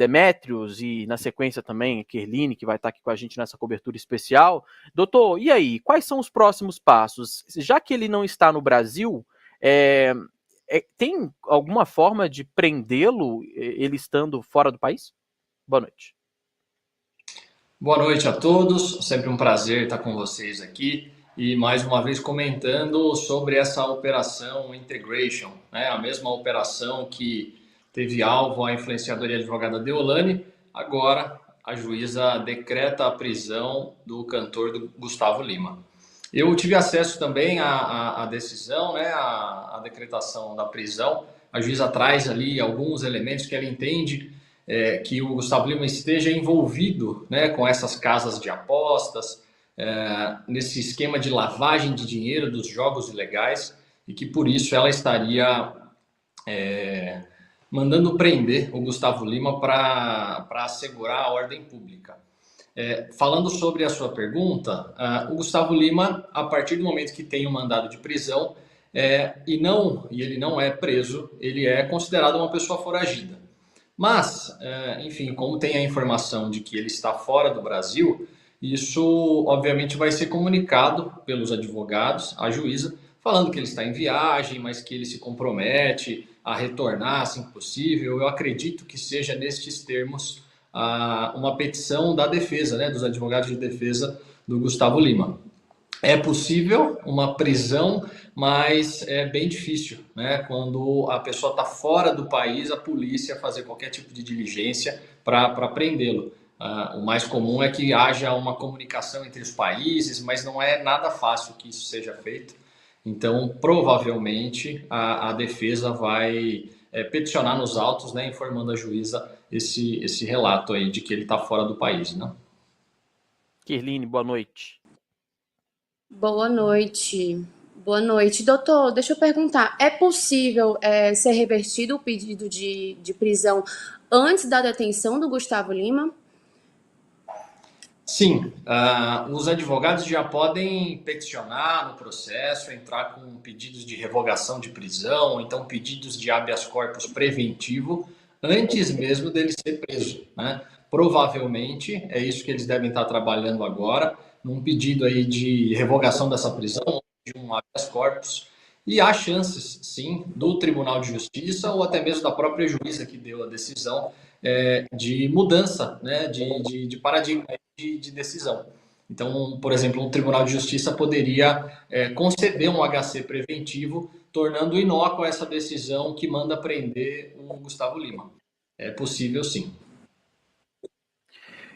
Demétrios e, na sequência, também Kerline, que vai estar aqui com a gente nessa cobertura especial. Doutor, e aí, quais são os próximos passos? Já que ele não está no Brasil, tem alguma forma de prendê-lo, ele estando fora do país? Boa noite. Boa noite a todos, sempre um prazer estar com vocês aqui e mais uma vez comentando sobre essa operação Integration, né? A mesma operação que teve alvo a influenciadora e advogada Deolane, agora a juíza decreta a prisão do cantor do Gustavo Lima. Eu tive acesso também à decisão, né? A decretação da prisão. A juíza traz ali alguns elementos que ela entende que o Gustavo Lima esteja envolvido, né, com essas casas de apostas, nesse esquema de lavagem de dinheiro dos jogos ilegais e que por isso ela estaria mandando prender o Gustavo Lima para assegurar a ordem pública. Falando sobre a sua pergunta, o Gustavo Lima, a partir do momento que tem um mandado de prisão e ele não é preso, ele é considerado uma pessoa foragida. Mas, enfim, como tem a informação de que ele está fora do Brasil, isso obviamente vai ser comunicado pelos advogados à juíza, falando que ele está em viagem, mas que ele se compromete a retornar assim que possível. Eu acredito que seja nestes termos uma petição da defesa, né, dos advogados de defesa do Gustavo Lima. É possível uma prisão, mas é bem difícil, né? Quando a pessoa está fora do país, a polícia fazer qualquer tipo de diligência para prendê-lo. O mais comum é que haja uma comunicação entre os países, mas não é nada fácil que isso seja feito. Então, provavelmente, a defesa vai peticionar nos autos, né, informando a juíza esse relato aí de que ele está fora do país, né? Kerline, boa noite. Boa noite. Boa noite. Doutor, deixa eu perguntar, é possível ser revertido o pedido de prisão antes da detenção do Gustavo Lima? Sim, os advogados já podem peticionar no processo, entrar com pedidos de revogação de prisão, ou então pedidos de habeas corpus preventivo, antes mesmo dele ser preso, né? Provavelmente é isso que eles devem estar trabalhando agora, num pedido aí de revogação dessa prisão, de um habeas corpus, e há chances, sim, do Tribunal de Justiça ou até mesmo da própria juíza que deu a decisão de mudança, né, de paradigma de decisão. Então, por exemplo, um Tribunal de Justiça poderia conceder um HC preventivo, tornando inócua essa decisão que manda prender o Gustavo Lima. É possível, sim.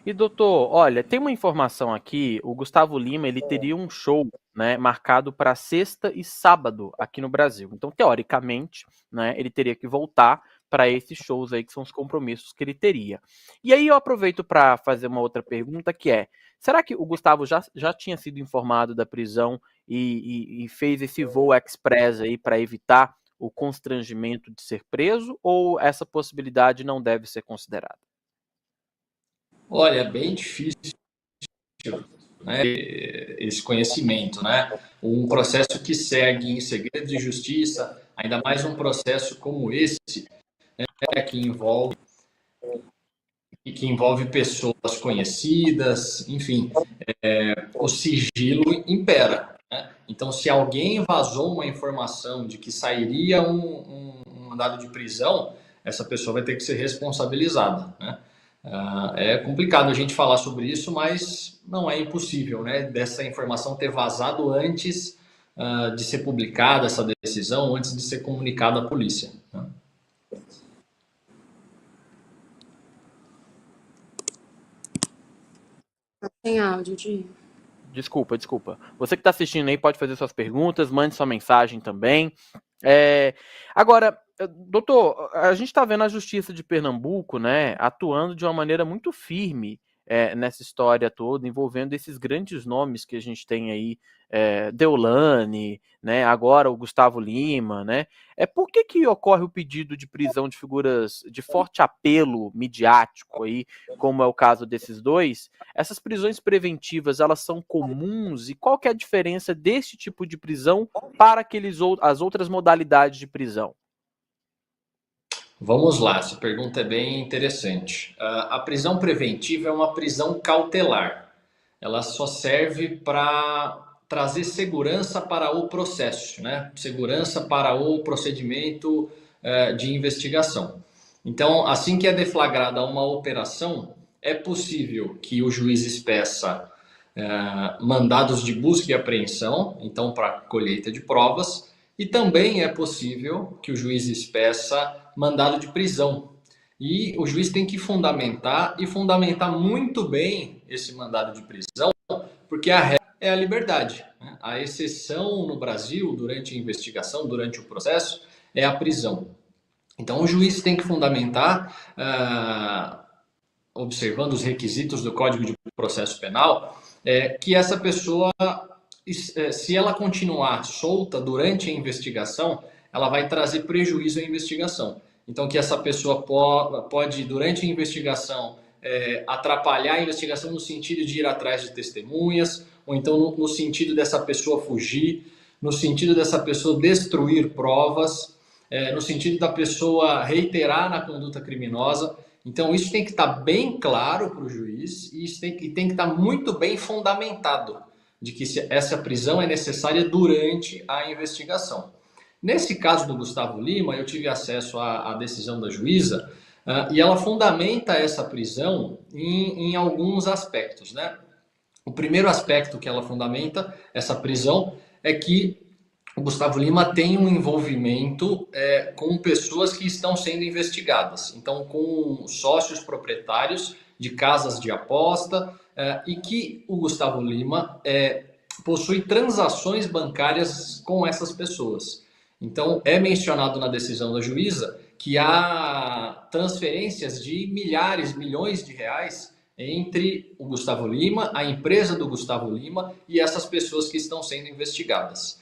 E doutor, olha, tem uma informação aqui, o Gustavo Lima, ele teria um show, né, marcado para sexta e sábado aqui no Brasil. Então, teoricamente, né, ele teria que voltar para esses shows aí que são os compromissos que ele teria. E aí eu aproveito para fazer uma outra pergunta que é, será que o Gustavo já tinha sido informado da prisão e fez esse voo express aí para evitar o constrangimento de ser preso, ou essa possibilidade não deve ser considerada? Olha, é bem difícil, né, esse conhecimento, né? Um processo que segue em segredo de justiça, ainda mais um processo como esse, né, que envolve pessoas conhecidas, enfim, o sigilo impera, né? Então, se alguém vazou uma informação de que sairia um mandado de prisão, essa pessoa vai ter que ser responsabilizada, né? É complicado a gente falar sobre isso, mas não é impossível, né? Dessa informação ter vazado antes de ser publicada essa decisão, antes de ser comunicada à polícia, né? Tem áudio de... Desculpa. Você que está assistindo aí pode fazer suas perguntas, mande sua mensagem também. Agora, doutor, a gente está vendo a Justiça de Pernambuco, né, atuando de uma maneira muito firme nessa história toda, envolvendo esses grandes nomes que a gente tem aí, Deolane, né, agora o Gustavo Lima, né? Por que ocorre o pedido de prisão de figuras de forte apelo midiático aí, como é o caso desses dois? Essas prisões preventivas, elas são comuns, e qual que é a diferença desse tipo de prisão para as outras modalidades de prisão? Vamos lá, essa pergunta é bem interessante. A prisão preventiva é uma prisão cautelar. Ela só serve para trazer segurança para o processo, né? Segurança para o procedimento de investigação. Então, assim que é deflagrada uma operação, é possível que o juiz expeça mandados de busca e apreensão, então para colheita de provas, e também é possível que o juiz expeça mandado de prisão. E o juiz tem que fundamentar e fundamentar muito bem esse mandado de prisão, porque a regra é a liberdade, né? A exceção no Brasil, durante a investigação, durante o processo, é a prisão. Então, o juiz tem que fundamentar, observando os requisitos do Código de Processo Penal, que essa pessoa, se ela continuar solta durante a investigação, ela vai trazer prejuízo à investigação. Então, que essa pessoa pode durante a investigação, atrapalhar a investigação no sentido de ir atrás de testemunhas, ou então no sentido dessa pessoa fugir, no sentido dessa pessoa destruir provas, no sentido da pessoa reiterar na conduta criminosa. Então, isso tem que estar bem claro para o juiz e isso tem que estar muito bem fundamentado de que essa prisão é necessária durante a investigação. Nesse caso do Gustavo Lima, eu tive acesso à decisão da juíza e ela fundamenta essa prisão em alguns aspectos, né? O primeiro aspecto que ela fundamenta essa prisão é que o Gustavo Lima tem um envolvimento com pessoas que estão sendo investigadas. Então, com sócios proprietários de casas de aposta e que o Gustavo Lima possui transações bancárias com essas pessoas. Então, é mencionado na decisão da juíza que há transferências de milhares, milhões de reais entre o Gustavo Lima, a empresa do Gustavo Lima e essas pessoas que estão sendo investigadas.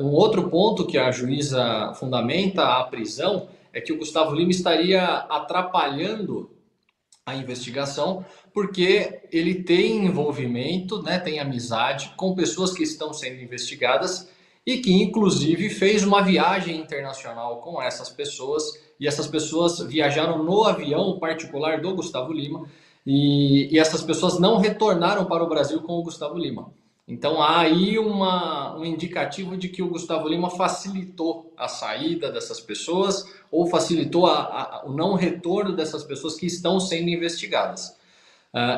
Um outro ponto que a juíza fundamenta a prisão é que o Gustavo Lima estaria atrapalhando a investigação porque ele tem envolvimento, né, tem amizade com pessoas que estão sendo investigadas e que, inclusive, fez uma viagem internacional com essas pessoas e essas pessoas viajaram no avião particular do Gustavo Lima e essas pessoas não retornaram para o Brasil com o Gustavo Lima. Então, há aí um indicativo de que o Gustavo Lima facilitou a saída dessas pessoas ou facilitou o não retorno dessas pessoas que estão sendo investigadas.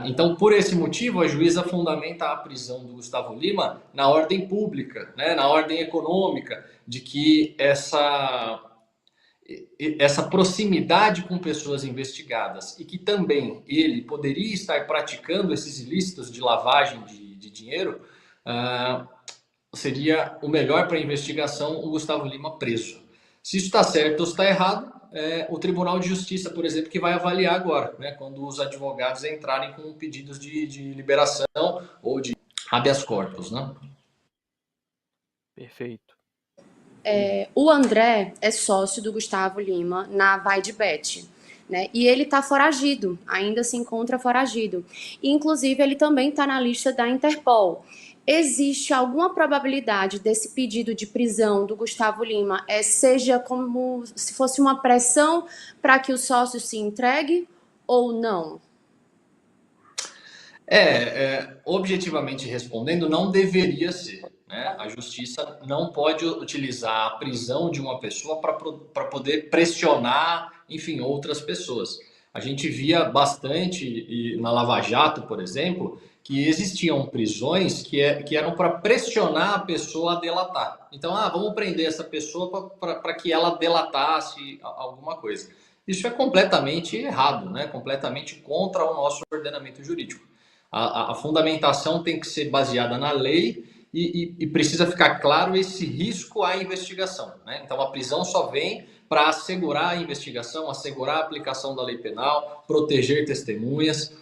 Então, por esse motivo, a juíza fundamenta a prisão do Gustavo Lima na ordem pública, né, na ordem econômica, de que essa proximidade com pessoas investigadas e que também ele poderia estar praticando esses ilícitos de lavagem de dinheiro, seria o melhor para a investigação o Gustavo Lima preso. Se isso está certo ou está errado, o Tribunal de Justiça, por exemplo, que vai avaliar agora, né, quando os advogados entrarem com pedidos de liberação ou de habeas corpus, né? Perfeito. O André é sócio do Gustavo Lima na Vai de Bet, né? E ele está foragido, ainda se encontra foragido. E, inclusive, ele também está na lista da Interpol. Existe alguma probabilidade desse pedido de prisão do Gustavo Lima seja como se fosse uma pressão para que o sócio se entregue ou não? Objetivamente respondendo, não deveria ser, né? A justiça não pode utilizar a prisão de uma pessoa para poder pressionar, enfim, outras pessoas. A gente via bastante na Lava Jato, por exemplo, que existiam prisões que eram para pressionar a pessoa a delatar. Então, vamos prender essa pessoa para que ela delatasse alguma coisa. Isso é completamente errado, né? Completamente contra o nosso ordenamento jurídico. A fundamentação tem que ser baseada na lei e precisa ficar claro esse risco à investigação, né? Então, a prisão só vem para assegurar a investigação, assegurar a aplicação da lei penal, proteger testemunhas.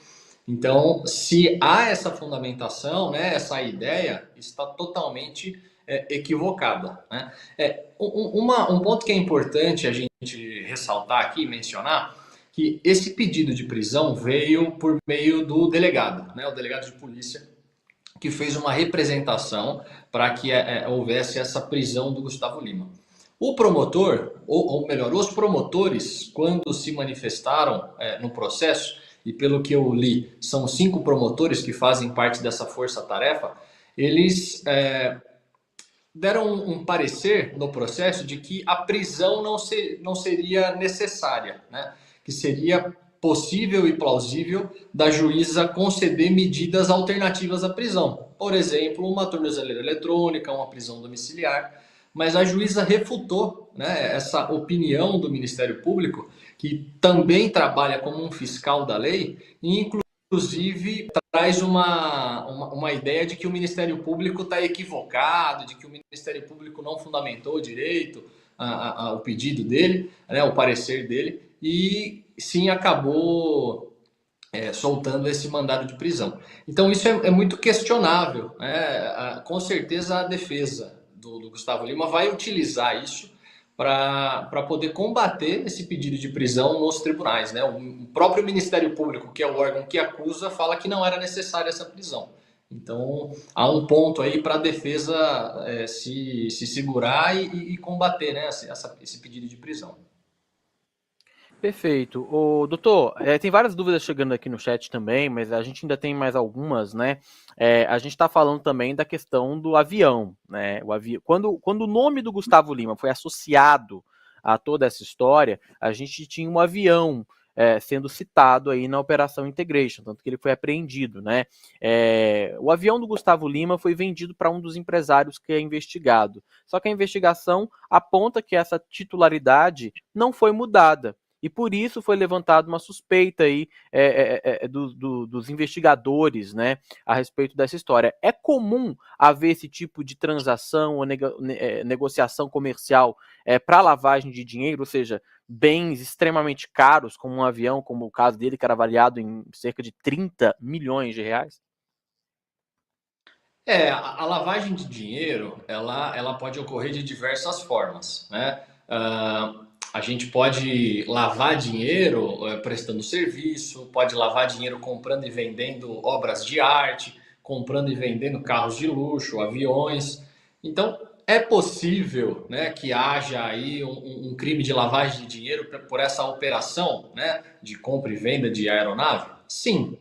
Então, se há essa fundamentação, né, essa ideia está totalmente equivocada, né? Um ponto que é importante a gente ressaltar aqui, mencionar, que esse pedido de prisão veio por meio do delegado, né, o delegado de polícia, que fez uma representação para que houvesse essa prisão do Gustavo Lima. O promotor, ou melhor, os promotores, quando se manifestaram no processo, e pelo que eu li, são 5 promotores que fazem parte dessa força-tarefa, eles deram um parecer no processo de que a prisão não seria necessária, né? Que seria possível e plausível da juíza conceder medidas alternativas à prisão. Por exemplo, uma tornozeleira eletrônica, uma prisão domiciliar. Mas a juíza refutou, né, essa opinião do Ministério Público, que também trabalha como um fiscal da lei, e inclusive traz uma ideia de que o Ministério Público está equivocado, de que o Ministério Público não fundamentou direito o pedido dele, né, o parecer dele, e sim acabou soltando esse mandado de prisão. Então isso é muito questionável, né? Com certeza a defesa do Gustavo Lima vai utilizar isso para poder combater esse pedido de prisão nos tribunais, né? O próprio Ministério Público, que é o órgão que acusa, fala que não era necessária essa prisão. Então há um ponto aí para a defesa se segurar e combater, né, esse pedido de prisão. Perfeito. O doutor, tem várias dúvidas chegando aqui no chat também, mas a gente ainda tem mais algumas, né? A gente está falando também da questão do avião, né? Quando o nome do Gustavo Lima foi associado a toda essa história, a gente tinha um avião sendo citado aí na Operação Integration, tanto que ele foi apreendido, né? O avião do Gustavo Lima foi vendido para um dos empresários que é investigado. Só que a investigação aponta que essa titularidade não foi mudada. E por isso foi levantada uma suspeita aí dos investigadores, né, a respeito dessa história. É comum haver esse tipo de transação ou negociação comercial para lavagem de dinheiro, ou seja, bens extremamente caros, como um avião, como o caso dele, que era avaliado em cerca de 30 milhões de reais? A lavagem de dinheiro, ela pode ocorrer de diversas formas, né? A gente pode lavar dinheiro prestando serviço, pode lavar dinheiro comprando e vendendo obras de arte, comprando e vendendo carros de luxo, aviões. Então, é possível, né, que haja aí um crime de lavagem de dinheiro por essa operação, né, de compra e venda de aeronave? Sim,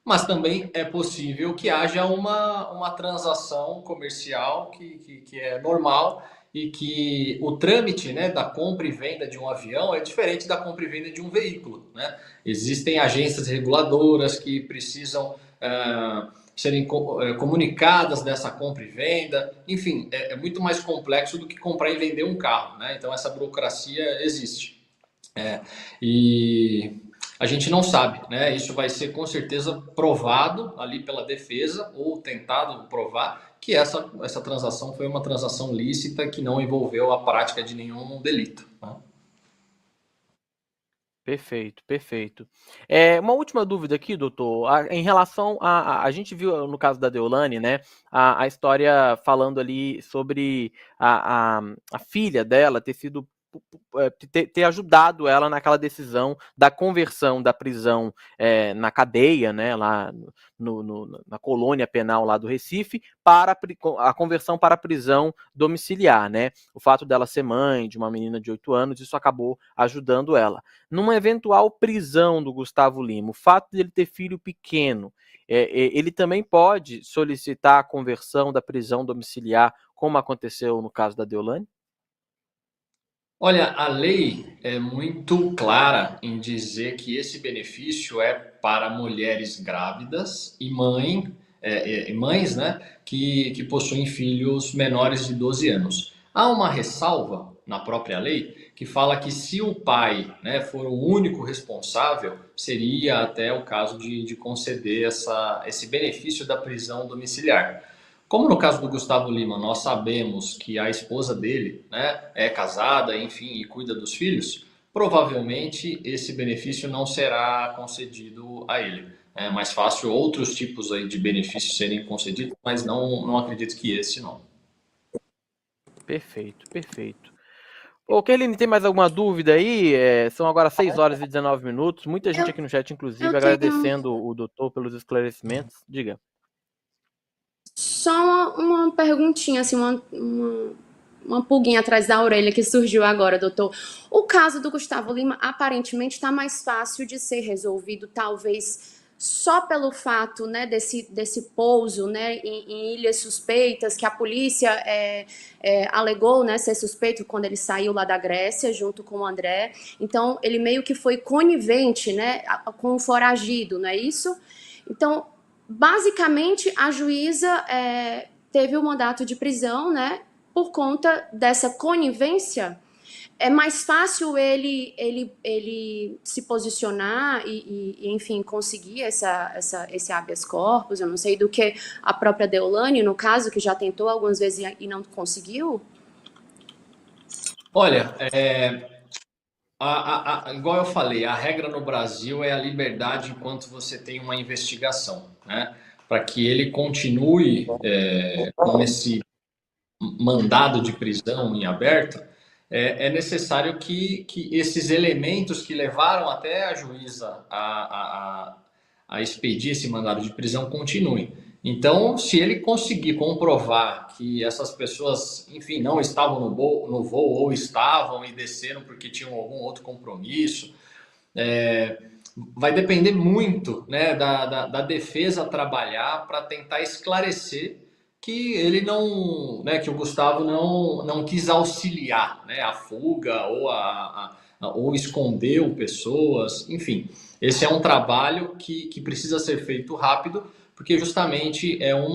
mas também é possível que haja uma transação comercial que é normal e que o trâmite, né, da compra e venda de um avião é diferente da compra e venda de um veículo, né? Existem agências reguladoras que precisam serem comunicadas dessa compra e venda. Enfim, é muito mais complexo do que comprar e vender um carro, né? Então essa burocracia existe. E a gente não sabe, né? Isso vai ser com certeza provado ali pela defesa ou tentado provar que essa transação foi uma transação lícita que não envolveu a prática de nenhum delito, né? Perfeito, perfeito. Uma última dúvida aqui, doutor. Em relação a gente viu no caso da Deolane, né, a história falando ali sobre a filha dela ter sido ter ajudado ela naquela decisão da conversão da prisão na cadeia, né, lá na colônia penal lá do Recife, para a conversão para a prisão domiciliar, né? O fato dela ser mãe de uma menina de 8 anos, isso acabou ajudando ela. Numa eventual prisão do Gustavo Lima, o fato de ele ter filho pequeno, ele também pode solicitar a conversão da prisão domiciliar, como aconteceu no caso da Deolane? Olha, a lei é muito clara em dizer que esse benefício é para mulheres grávidas e mães, né, que possuem filhos menores de 12 anos. Há uma ressalva na própria lei que fala que se o pai, né, for o único responsável, seria até o caso de conceder esse benefício da prisão domiciliar. Como no caso do Gustavo Lima, nós sabemos que a esposa dele, né, é casada, enfim, e cuida dos filhos, provavelmente esse benefício não será concedido a ele. É mais fácil outros tipos aí de benefícios serem concedidos, mas não acredito que esse não. Perfeito, perfeito. Ô, Kerline, tem mais alguma dúvida aí? São agora 6 horas e 19 minutos. Muita gente aqui no chat, inclusive, Eu tenho agradecendo o doutor pelos esclarecimentos. Diga. só uma perguntinha, assim, uma pulguinha atrás da orelha que surgiu agora, doutor. O caso do Gustavo Lima aparentemente está mais fácil de ser resolvido, talvez só pelo fato, né, desse pouso, né, em ilhas suspeitas, que a polícia alegou, né, ser suspeito quando ele saiu lá da Grécia junto com o André. Então ele meio que foi conivente, né, com o foragido, não é isso? Então, basicamente, a juíza teve o mandato de prisão, né, por conta dessa conivência. É mais fácil ele se posicionar enfim, conseguir esse habeas corpus, eu não sei, do que a própria Deolane, no caso, que já tentou algumas vezes e não conseguiu? Olha, igual eu falei, a regra no Brasil é a liberdade enquanto você tem uma investigação, né? Para que ele continue com esse mandado de prisão em aberto, é necessário que esses elementos que levaram até a juíza a expedir esse mandado de prisão continuem. Então, se ele conseguir comprovar que essas pessoas, enfim, não estavam no voo ou estavam e desceram porque tinham algum outro compromisso, vai depender muito, né, da defesa trabalhar para tentar esclarecer que ele não, né, que o Gustavo não quis auxiliar, né, a fuga ou escondeu pessoas, enfim. Esse é um trabalho que precisa ser feito rápido, porque justamente é um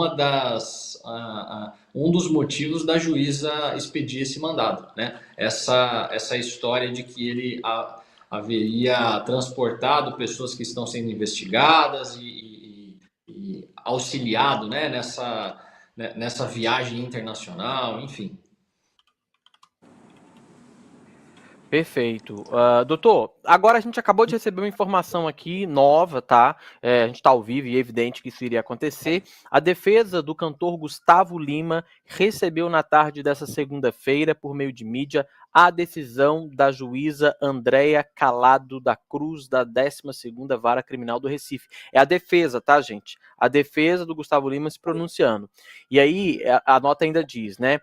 dos motivos da juíza expedir esse mandado, né? Essa história de que ele haveria transportado pessoas que estão sendo investigadas e auxiliado, né, nessa viagem internacional, enfim. Perfeito. Doutor, agora a gente acabou de receber uma informação aqui nova, tá? A gente está ao vivo e é evidente que isso iria acontecer. A defesa do cantor Gustavo Lima recebeu na tarde dessa segunda-feira, por meio de mídia, a decisão da juíza Andréia Calado da Cruz, da 12ª Vara Criminal do Recife. É a defesa, tá, gente? A defesa do Gustavo Lima se pronunciando. E aí, a nota ainda diz, né,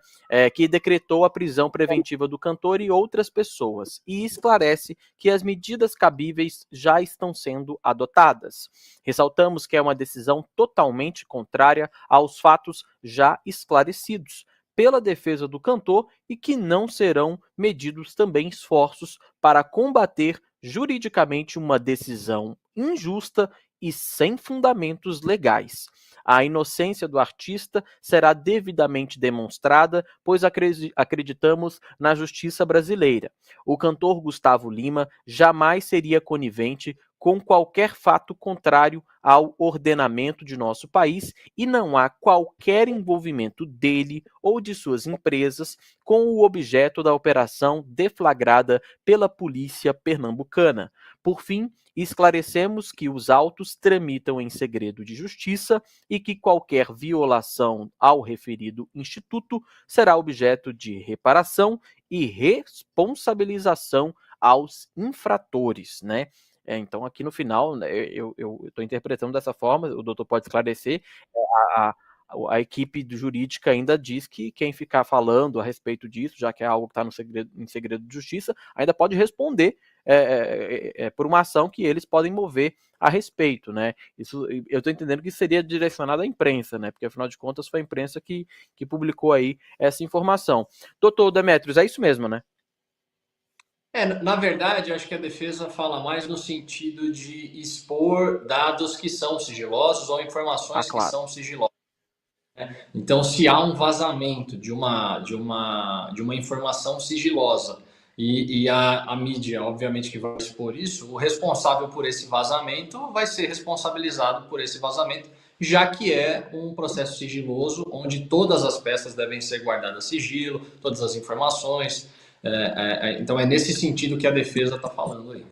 que decretou a prisão preventiva do cantor e outras pessoas, e esclarece que as medidas cabíveis já estão sendo adotadas. Ressaltamos que é uma decisão totalmente contrária aos fatos já esclarecidos pela defesa do cantor e que não serão medidos também esforços para combater juridicamente uma decisão injusta e sem fundamentos legais. A inocência do artista será devidamente demonstrada, pois acreditamos na justiça brasileira. O cantor Gustavo Lima jamais seria conivente com qualquer fato contrário ao ordenamento de nosso país e não há qualquer envolvimento dele ou de suas empresas com o objeto da operação deflagrada pela polícia pernambucana. Por fim, esclarecemos que os autos tramitam em segredo de justiça e que qualquer violação ao referido instituto será objeto de reparação e responsabilização aos infratores, né? Então, aqui no final, né, eu estou interpretando dessa forma, o doutor pode esclarecer, a, a equipe jurídica ainda diz que quem ficar falando a respeito disso, já que é algo que está em segredo de justiça, ainda pode responder por uma ação que eles podem mover a respeito, né? Isso, eu estou entendendo que seria direcionado à imprensa, né? Porque afinal de contas foi a imprensa que publicou aí essa informação. Doutor Demetrios, é isso mesmo, né? Na verdade, acho que a defesa fala mais no sentido de expor dados que são sigilosos ou informações que Claro. são sigilosas. Então, se há um vazamento de uma informação sigilosa e a mídia, obviamente, que vai expor isso, o responsável por esse vazamento vai ser responsabilizado por esse vazamento, já que é um processo sigiloso onde todas as peças devem ser guardadas sigilo, todas as informações. Então, é nesse sentido que a defesa está falando aí.